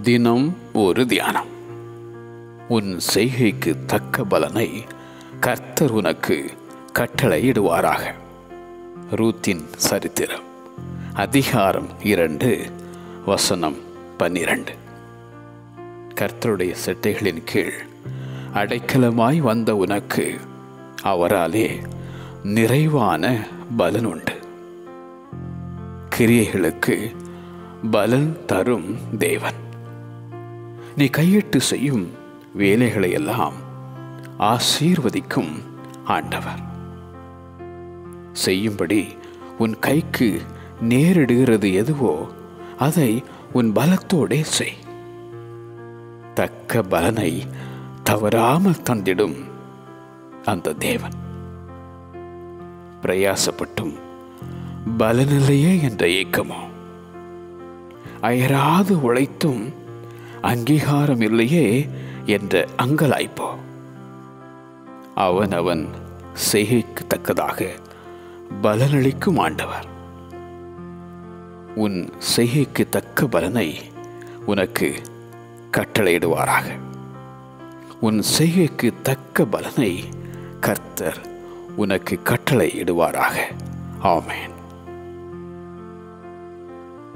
தினம் ஒரு தியானம். உன் செய்கைக்கு தக்க பலனை கர்த்தர் உனக்கு கட்டளையிடுவாராக. ரூத்தின் சரித்திரம் அதிகாரம் 2 வசனம் 12. கர்த்தருடைய செட்டைகளின் கீழ் அடைக்கலமாய் வந்த உனக்கு அவராலே நிறைவான பலன் உண்டு. கிரியைகளுக்கு பலன் தரும் தேவன். நீ கையிட்டு செய்யும் வேலைகளை எல்லாம் ஆசீர்வதிக்கும் ஆண்டவர். செய்யும்படி உன் கைக்கு நேரிடுகிறது எதுவோ அதை உன் பலத்தோடே செய். தக்க பலனை தவறாமல் தந்திடும் அந்த தேவன். பிரயாசப்பட்டும் பலனில்லையே என்ற ஏக்கமோ, அயராது உழைத்தும் அங்கீகாரம் இல்லையே என்ற அங்கலாய்ப்போ, அவன் செய்கைக்கு தக்கதாக பலனளிக்கும் ஆண்டவர். உன் செய்கைக்கு தக்க பலனை உனக்கு கட்டளையிடுவாராக. உன் செய்கைக்கு தக்க பலனை கர்த்தர் உனக்கு கட்டளையிடுவாராக. ஆமென்.